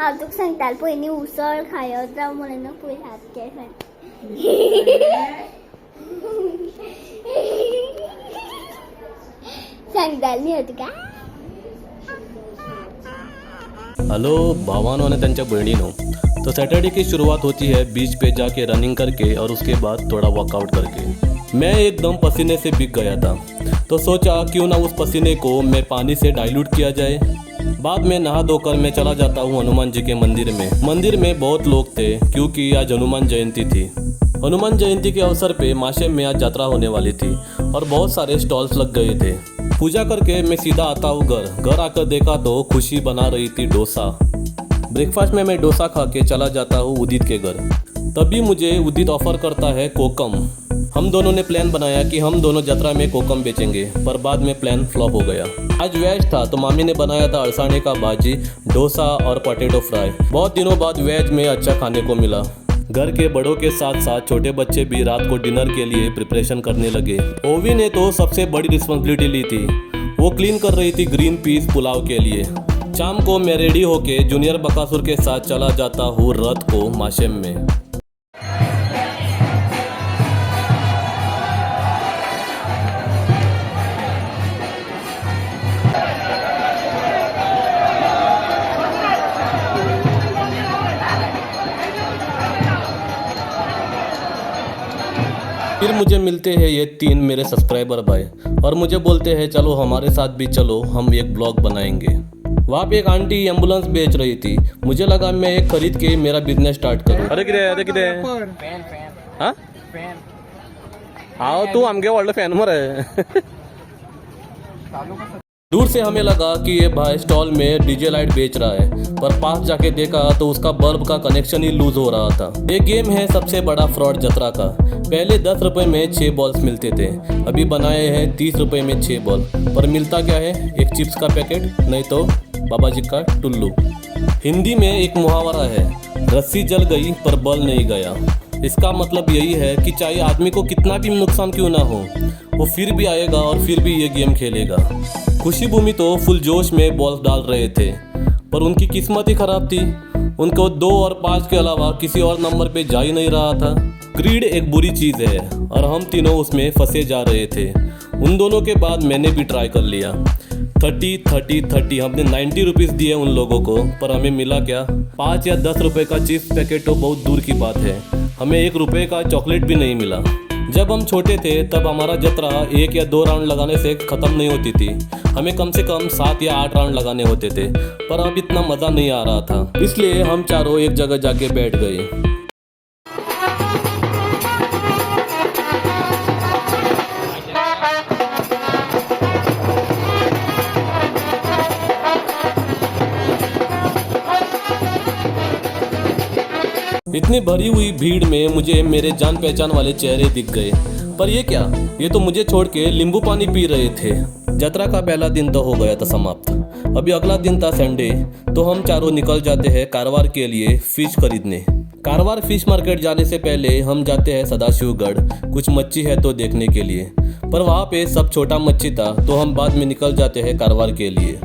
हांव तुका सांगतालें पयलीं उसळ खायत राव म्हणून पळय सारकें सांगतालें न्ही तुका. हेलो भावानों ने त्यांच्या बहनीनों, तो सैटरडे की शुरुआत होती है बीच पे जाके रनिंग करके और उसके बाद थोड़ा वर्कआउट करके. मैं एकदम पसीने से भीग गया था, तो सोचा क्यों ना उस पसीने को मैं पानी से डाइल्यूट किया जाए. बाद में नहा धोकर मैं चला जाता हूँ हनुमान जी के मंदिर में. मंदिर में बहुत लोग थे क्योंकि आज हनुमान जयंती थी. हनुमान जयंती के अवसर पे माशेम में आज यात्रा होने वाली थी और बहुत सारे स्टॉल्स लग गए थे. पूजा करके मैं सीधा आता हूँ घर आकर देखा तो खुशी बना रही थी डोसा. ब्रेकफास्ट में मैं डोसा खा के चला जाता हूँ उदित के घर. तभी मुझे उदित ऑफर करता है कोकम. हम दोनों ने प्लान बनाया कि हम दोनों यात्रा में कोकम बेचेंगे, पर बाद में प्लान फ्लॉप हो गया. आज वेज था तो मामी ने बनाया था अड़साने का भाजी, डोसा और पोटैटो फ्राई. बहुत दिनों बाद वेज में अच्छा खाने को मिला. घर के बड़ों के साथ साथ छोटे बच्चे भी रात को डिनर के लिए प्रिपरेशन करने लगे. ओवी ने तो सबसे बड़ी रिस्पॉन्सिबिलिटी ली थी. वो क्लीन कर रही थी ग्रीन पीस पुलाव के लिए. शाम को मैं रेडी होके जूनियर बकासुर के साथ चला जाता हूँ रथ को माशेम में. फिर मुझे मिलते हैं ये 3 मेरे सब्सक्राइबर भाई और मुझे बोलते हैं चलो हमारे साथ भी चलो, हम एक ब्लॉग बनाएंगे. वहाँ पे एक आंटी एम्बुलेंस बेच रही थी. मुझे लगा मैं एक खरीद के मेरा बिजनेस स्टार्ट करूँ. अरे किती हाँ आओ तू आमगे वर्ल्ड फैन मरे. दूर से हमें लगा कि ये भाई स्टॉल में डीजे लाइट बेच रहा है, पर पास जाके देखा तो उसका बल्ब का कनेक्शन ही लूज हो रहा था. ये गेम है सबसे बड़ा फ्रॉड जतरा का. पहले 10 रुपए में 6 बॉल्स मिलते थे, अभी बनाए हैं 30 रुपए में 6 बॉल. पर मिलता क्या है, एक चिप्स का पैकेट, नहीं तो बाबा जी का टुल्लू. हिंदी में एक मुहावरा है, रस्सी जल गई पर बल नहीं गया. इसका मतलब यही है कि चाहे आदमी को कितना भी नुकसान क्यों ना हो, वो फिर भी आएगा और फिर भी ये गेम खेलेगा. खुशी भूमि तो फुल जोश में बॉल्स डाल रहे थे, पर उनकी किस्मत ही खराब थी. उनको 2 और 5 के अलावा किसी और नंबर पे जा ही नहीं रहा था. ग्रीड एक बुरी चीज़ है और हम तीनों उसमें फंसे जा रहे थे. उन दोनों के बाद मैंने भी ट्राई कर लिया. 30 हमने 90 रुपीज़ दिए उन लोगों को, पर हमें मिला क्या, 5 या 10 रुपए का चिप्स पैकेट तो बहुत दूर की बात है, हमें 1 रुपए का चॉकलेट भी नहीं मिला. जब हम छोटे थे तब हमारा जतरा 1 या 2 राउंड लगाने से ख़त्म नहीं होती थी. हमें कम से कम 7 या 8 राउंड लगाने होते थे, पर अब इतना मज़ा नहीं आ रहा था. इसलिए हम चारों एक जगह जाके बैठ गए. इतनी भरी हुई भीड़ में मुझे मेरे जान पहचान वाले चेहरे दिख गए. पर ये क्या, ये तो मुझे छोड़ के नींबू पानी पी रहे थे. यात्रा का पहला दिन तो हो गया था समाप्त. अभी अगला दिन था संडे, तो हम चारों निकल जाते हैं कारवार के लिए फिश खरीदने. कारवार फिश मार्केट जाने से पहले हम जाते हैं सदाशिवगढ़, कुछ मच्छी है तो देखने के लिए. पर वहाँ पे सब छोटा मच्छी था, तो हम बाद में निकल जाते हैं कारवार के लिए.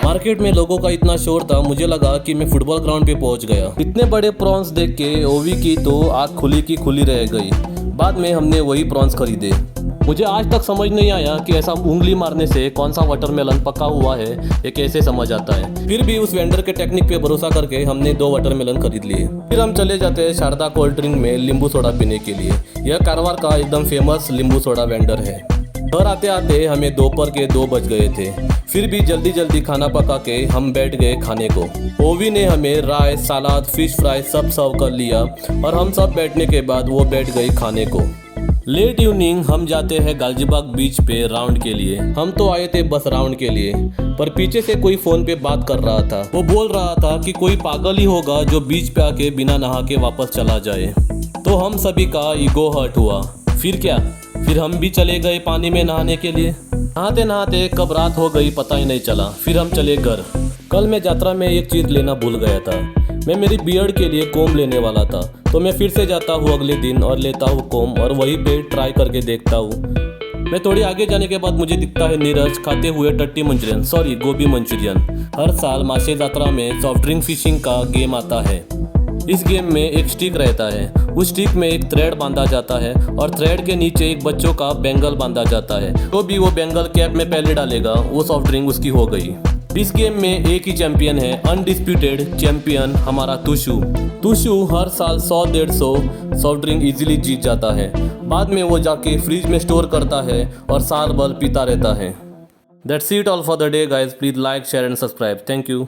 मार्केट में लोगों का इतना शोर था, मुझे लगा कि मैं फुटबॉल ग्राउंड पे पहुंच गया. इतने बड़े प्रॉन्स देख के ओवी की तो आँख खुली की खुली रह गई. बाद में हमने वही प्रॉन्स खरीदे. मुझे आज तक समझ नहीं आया कि ऐसा उंगली मारने से कौन सा वाटरमेलन पका हुआ है, ये कैसे समझ आता है. फिर भी उस वेंडर के टेक्निक पे भरोसा करके हमने 2 वाटरमेलन खरीद लिए. फिर हम चले जाते हैं शारदा कोल्ड ड्रिंक में नींबू सोडा पीने के लिए. यह कारवार का एकदम फेमस नींबू सोडा वेंडर है. घर आते आते हमें दोपहर के 2 बज गए थे. फिर भी जल्दी जल्दी खाना पका के हम बैठ गए खाने को. ओवी ने हमें राइस, सलाद, फिश फ्राई सब सर्व कर लिया और हम सब बैठने के बाद वो बैठ गई खाने को. लेट इवनिंग हम जाते हैं गाजीबाग बीच पे राउंड के लिए. हम तो आए थे बस राउंड के लिए, पर पीछे से कोई फ़ोन पे बात कर रहा था. वो बोल रहा था कि कोई पागल ही होगा जो बीच पे आके बिना नहा के वापस चला जाए. तो हम सभी का ईगो हर्ट हुआ. फिर क्या, फिर हम भी चले गए पानी में नहाने के लिए. नहाते नहाते कब रात हो गई पता ही नहीं चला. फिर हम चले घर. कल मैं यात्रा में एक चीज़ लेना भूल गया था. मैं मेरी बियर्ड के लिए कोम लेने वाला था, तो मैं फिर से जाता हूँ अगले दिन और लेता हूँ कोम और वहीं पे ट्राई करके देखता हूँ. मैं थोड़ी आगे जाने के बाद मुझे दिखता है नीरज खाते हुए टट्टी मंचूरियन, सॉरी गोभी मंचूरियन। हर साल मासे यात्रा में सॉफ्ट ड्रिंक फिशिंग का गेम आता है। इस गेम में एक स्टिक रहता है, उस स्टिक में एक थ्रेड बांधा जाता है और थ्रेड के नीचे एक बच्चों का बैंगल बांधा जाता है। तो भी वो बैंगल कैप में पहले डालेगा वो सॉफ्ट ड्रिंक उसकी हो गई। इस गेम में एक ही चैंपियन है, अनडिस्प्यूटेड चैंपियन हमारा तुषु। तुषु हर साल 100-150 सॉफ्ट ड्रिंक इजीली जीत जाता है। बाद में वो जाके फ्रिज में स्टोर करता है और साल भर पीता रहता है। That's it all for the day guys, please like share and subscribe. Thank you.